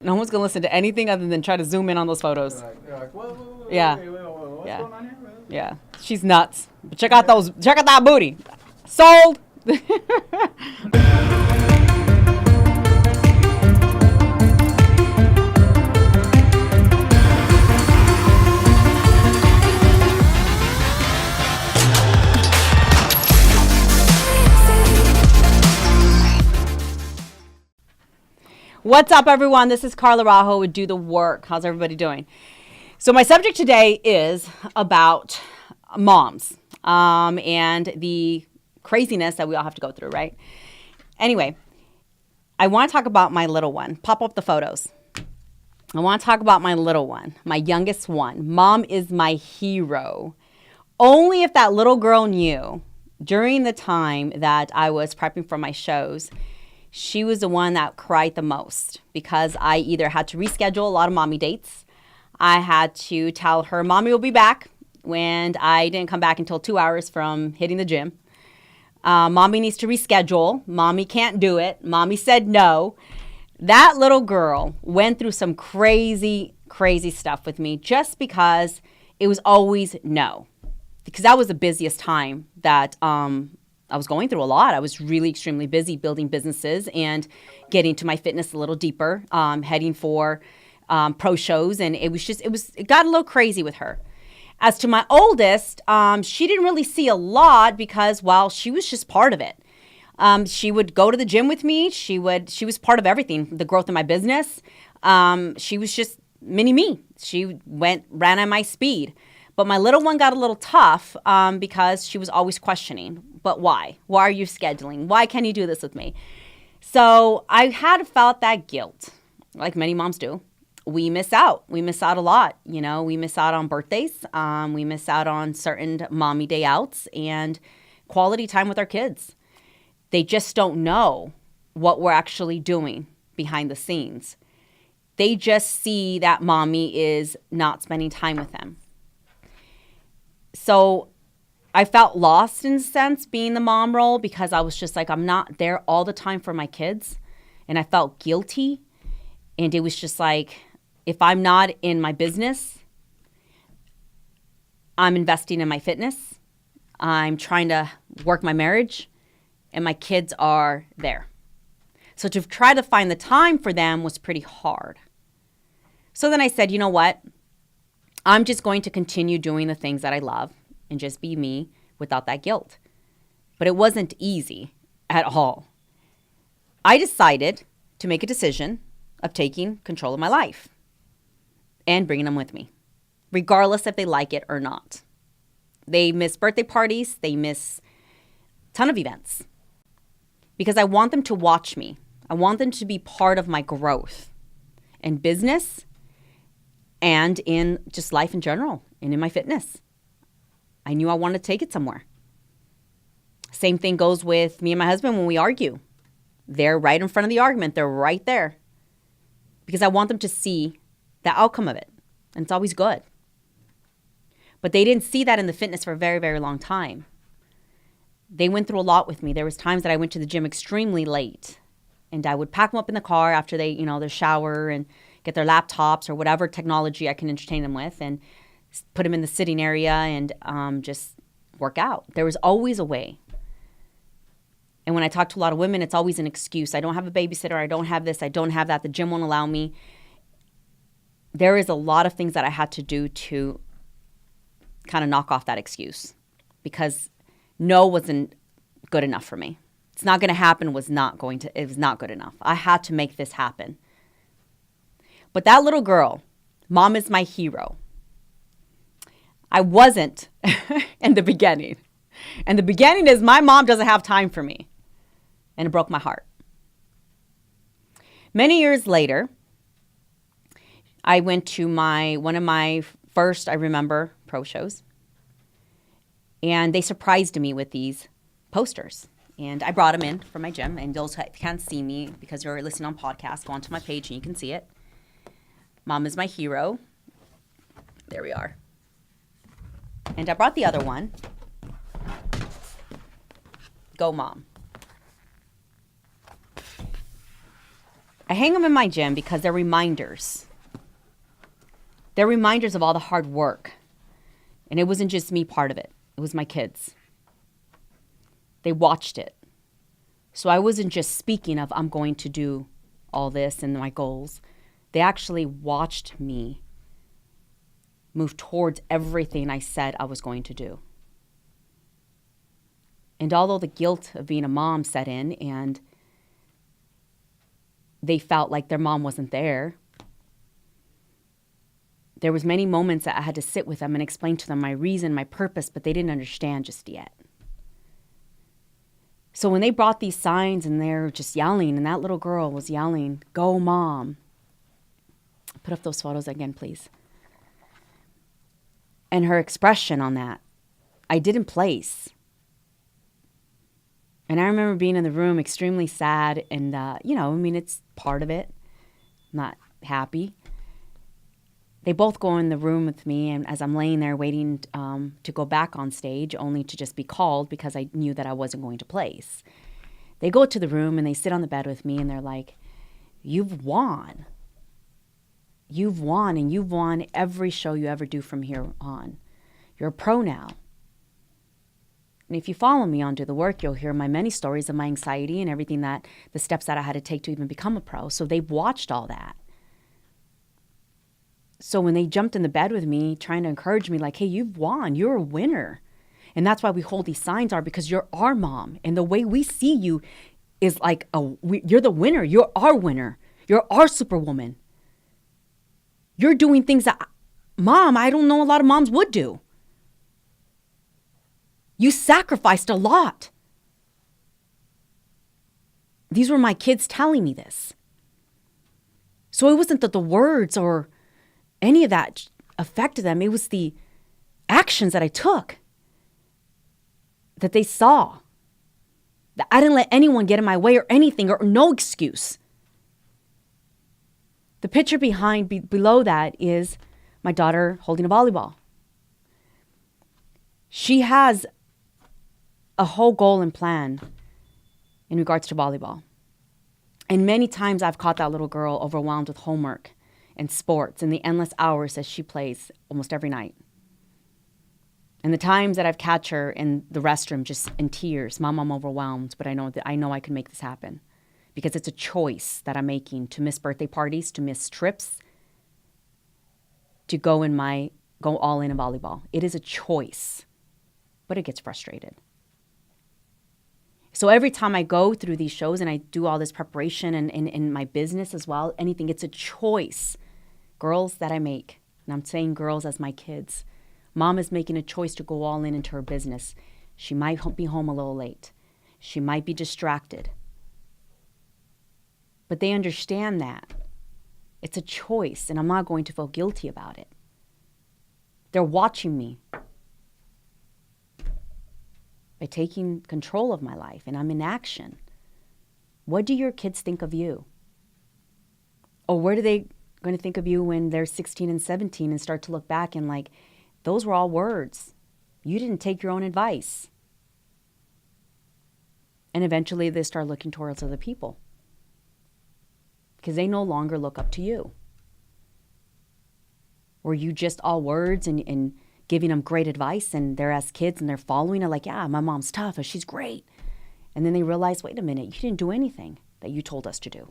No one's going to listen to anything other than try to zoom in on those photos. They're like, whoa, Yeah. what's Yeah. going on here? Yeah. She's nuts. But check out that booty. Sold. What's up, everyone? This is Carla Araujo with Do the Work. How's everybody doing? So my subject today is about moms and the craziness that we all have to go through, right? Anyway, I want to talk about my little one. Pop up the photos. I want to talk about my little one, my youngest one. Mom is my hero. Only if that little girl knew during the time that I was prepping for my shows, she was the one that cried the most because I either had to reschedule a lot of mommy dates. I had to tell her, Mommy will be back, when I didn't come back until 2 hours from hitting the gym. Mommy needs to reschedule. Mommy can't do it. Mommy said no. That little girl went through some crazy, crazy stuff with me just because it was always no. Because that was the busiest time that I was going through a lot. I was really extremely busy building businesses and getting to my fitness a little deeper, heading for pro shows. And it got a little crazy with her. As to my oldest, she didn't really see a lot because, well, she was just part of it. She would go to the gym with me. She was part of everything, the growth of my business. She was just mini me. She ran at my speed. But my little one got a little tough because she was always questioning, but why? Why are you scheduling? Why can't you do this with me? So I had felt that guilt, like many moms do. We miss out. We miss out a lot. You know, we miss out on birthdays. We miss out on certain mommy day outs and quality time with our kids. They just don't know what we're actually doing behind the scenes. They just see that mommy is not spending time with them. So I felt lost in a sense being the mom role because I was just like, I'm not there all the time for my kids. And I felt guilty. And it was just like, if I'm not in my business, I'm investing in my fitness. I'm trying to work my marriage and my kids are there. So to try to find the time for them was pretty hard. So then I said, you know what? I'm just going to continue doing the things that I love and just be me without that guilt. But it wasn't easy at all. I decided to make a decision of taking control of my life and bringing them with me, regardless if they like it or not. They miss birthday parties. They miss a ton of events because I want them to watch me. I want them to be part of my growth in business and in just life in general and in my fitness. I knew I wanted to take it somewhere. Same thing goes with me and my husband when we argue. They're right in front of the argument. They're right there because I want them to see the outcome of it. And it's always good. But they didn't see that in the fitness for a very, very long time. They went through a lot with me. There was times that I went to the gym extremely late and I would pack them up in the car after they, their shower and get their laptops or whatever technology I can entertain them with and put them in the sitting area and just work out. There was always a way. And when I talk to a lot of women, it's always an excuse. I don't have a babysitter. I don't have this. I don't have that. The gym won't allow me. There is a lot of things that I had to do to kind of knock off that excuse because no wasn't good enough for me. It's not going to happen it was not good enough. I had to make this happen. But that little girl, Mom is my hero. I wasn't in the beginning. And the beginning is my mom doesn't have time for me. And it broke my heart. Many years later, I went to one of my first, I remember, pro shows. And they surprised me with these posters. And I brought them in from my gym. And those who can't see me because you're listening on podcast, go onto my page and you can see it. Mom is my hero. There we are. And I brought the other one. Go Mom. I hang them in my gym because they're reminders. They're reminders of all the hard work. And it wasn't just me part of it. It was my kids. They watched it. So I wasn't just speaking of, I'm going to do all this and my goals. They actually watched me move towards everything I said I was going to do. And although the guilt of being a mom set in and they felt like their mom wasn't there, there was many moments that I had to sit with them and explain to them my reason, my purpose, but they didn't understand just yet. So when they brought these signs and they're just yelling, and that little girl was yelling, "Go, Mom." Put up those photos again, please. And her expression on that, I didn't place. And I remember being in the room extremely sad and, it's part of it. Not happy. They both go in the room with me, and as I'm laying there waiting to go back on stage, only to just be called because I knew that I wasn't going to place. They go to the room and they sit on the bed with me and they're like, "You've won. You've won, and you've won every show you ever do from here on. You're a pro now." And if you follow me on Do the Work, you'll hear my many stories of my anxiety and everything the steps that I had to take to even become a pro. So they've watched all that. So when they jumped in the bed with me, trying to encourage me, like, "Hey, you've won. You're a winner." And that's why we hold these signs because you're our mom. And the way we see you is like, you're the winner. You're our winner. You're our superwoman. You're doing things that, Mom, I don't know a lot of moms would do. You sacrificed a lot. These were my kids telling me this. So it wasn't that the words or any of that affected them. It was the actions that I took that they saw. That I didn't let anyone get in my way or anything, or no excuse. The picture below that is my daughter holding a volleyball. She has a whole goal and plan in regards to volleyball. And many times I've caught that little girl overwhelmed with homework and sports and the endless hours that she plays almost every night. And the times that I've catch her in the restroom just in tears, "Mom, I'm overwhelmed, but I know I can make this happen." Because it's a choice that I'm making to miss birthday parties, to miss trips, to go all in volleyball. It is a choice, but it gets frustrated. So every time I go through these shows and I do all this preparation and in my business as well, anything, it's a choice, girls, that I make. And I'm saying girls as my kids. Mom is making a choice to go all into her business. She might be home a little late. She might be distracted. But they understand that. It's a choice, and I'm not going to feel guilty about it. They're watching me by taking control of my life, and I'm in action. What do your kids think of you? Or what are they going to think of you when they're 16 and 17 and start to look back and like, those were all words. You didn't take your own advice. And eventually they start looking towards other people because they no longer look up to you. Were you just all words and giving them great advice, and they're as kids and they're following it like, "Yeah, my mom's tough and she's great." And then they realize, wait a minute, you didn't do anything that you told us to do.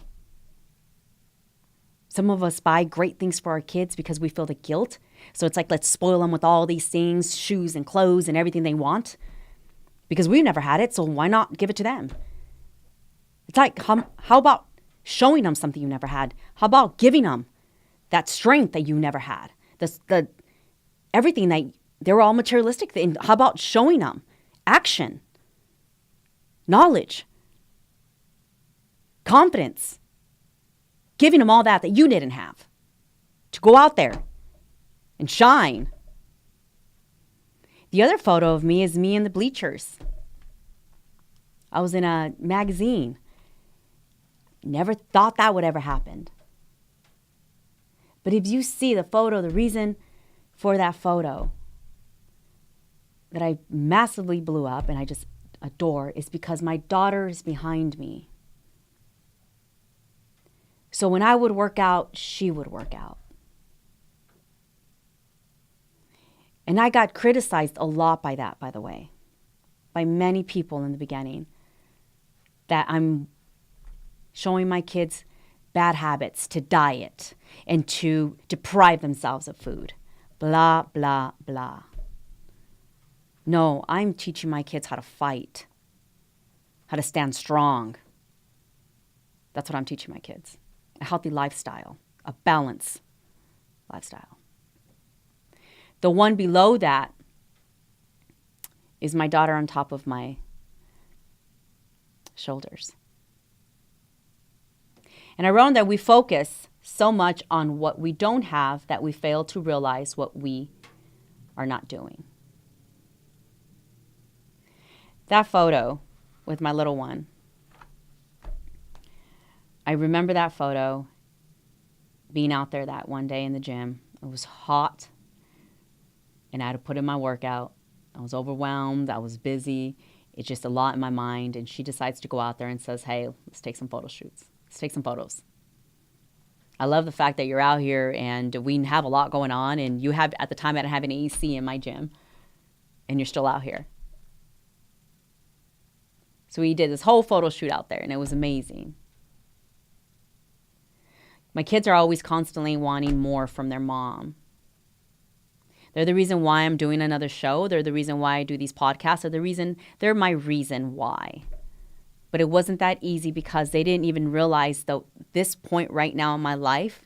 Some of us buy great things for our kids because we feel the guilt. So it's like, let's spoil them with all these things, shoes and clothes and everything they want, because we've never had it, so why not give it to them? It's like, how about showing them something you never had? How about giving them that strength that you never had? The everything that they were all materialistic things. How about showing them action, knowledge, confidence, giving them all that you didn't have to go out there and shine. The other photo of me is me in the bleachers. I was in a magazine. Never thought that would ever happen. But if you see the photo, the reason for that photo that I massively blew up and I just adore is because my daughter is behind me. So when I would work out, she would work out. And I got criticized a lot by that, by the way, by many people in the beginning, that I'm showing my kids bad habits to diet and to deprive themselves of food. Blah, blah, blah. No, I'm teaching my kids how to fight, how to stand strong. That's what I'm teaching my kids. A healthy lifestyle, a balanced lifestyle. The one below that is my daughter on top of my shoulders. And I wrote that we focus so much on what we don't have that we fail to realize what we are not doing. That photo with my little one, I remember that photo being out there that one day in the gym. It was hot and I had to put in my workout. I was overwhelmed. I was busy. It's just a lot in my mind. And she decides to go out there and says, hey, let's take some photo shoots. Let's take some photos. I love the fact that you're out here and we have a lot going on. And you have, at the time, I didn't have an AC in my gym. And you're still out here. So we did this whole photo shoot out there and it was amazing. My kids are always constantly wanting more from their mom. They're the reason why I'm doing another show. They're the reason why I do these podcasts. They're my reason why. But it wasn't that easy because they didn't even realize that this point right now in my life,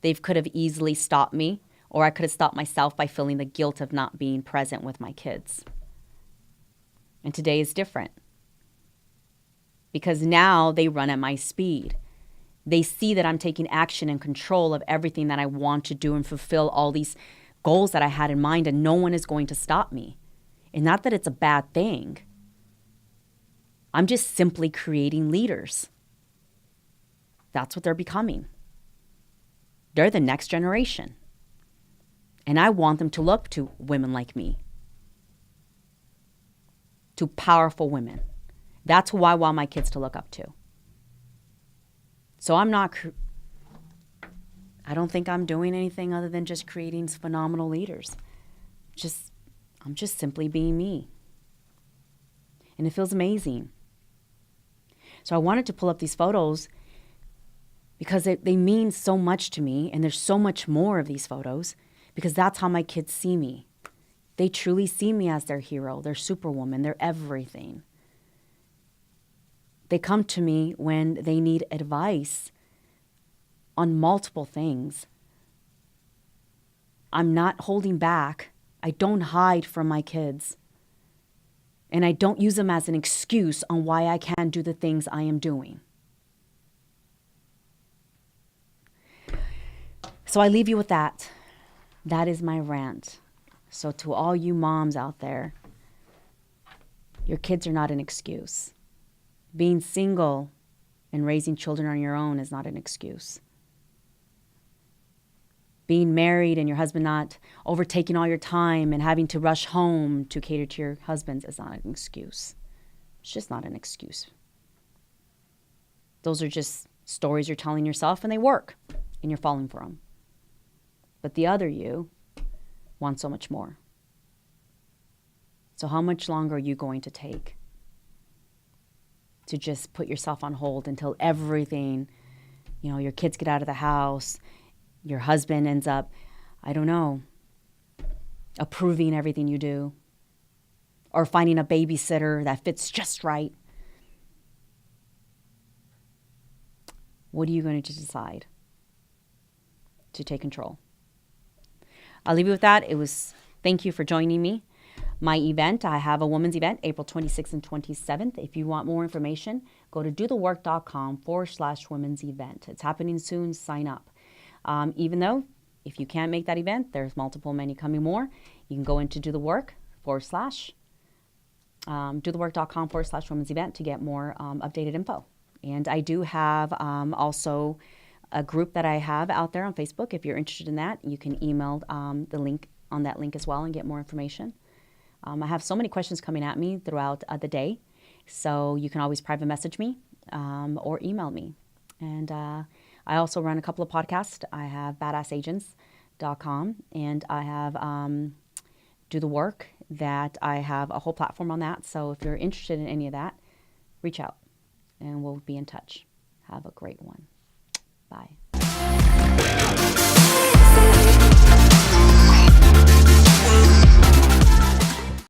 they could have easily stopped me, or I could have stopped myself by feeling the guilt of not being present with my kids. And today is different. Because now they run at my speed. They see that I'm taking action and control of everything that I want to do and fulfill all these goals that I had in mind, and no one is going to stop me. And not that it's a bad thing. I'm just simply creating leaders. That's what they're becoming. They're the next generation. And I want them to look to women like me. To powerful women. That's who I want my kids to look up to. So I don't think I'm doing anything other than just creating phenomenal leaders. I'm just simply being me. And it feels amazing. So I wanted to pull up these photos because they mean so much to me, and there's so much more of these photos because that's how my kids see me. They truly see me as their hero, their superwoman, their everything. They come to me when they need advice on multiple things. I'm not holding back. I don't hide from my kids. And I don't use them as an excuse on why I can't do the things I am doing. So I leave you with that. That is my rant. So to all you moms out there, your kids are not an excuse. Being single and raising children on your own is not an excuse. Being married and your husband not overtaking all your time and having to rush home to cater to your husbands is not an excuse. It's just not an excuse. Those are just stories you're telling yourself, and they work, and you're falling for them. But the other you wants so much more. So how much longer are you going to take to just put yourself on hold until everything, your kids get out of the house, your husband ends up, approving everything you do, or finding a babysitter that fits just right? What are you going to decide to take control? I'll leave you with that. Thank you for joining me. My event, I have a women's event, April 26th and 27th. If you want more information, go to dothework.com/women's event. It's happening soon. Sign up. Even though, if you can't make that event, there's many coming more. You can go into dothework.com/women's event to get more updated info. And I do have also a group that I have out there on Facebook. If you're interested in that, you can email the link on that link as well and get more information. I have so many questions coming at me throughout the day, so you can always private message me or email me. And I also run a couple of podcasts. I have badassagents.com, and I have Do the Work, that I have a whole platform on that. So if you're interested in any of that, reach out and we'll be in touch. Have a great one. Bye.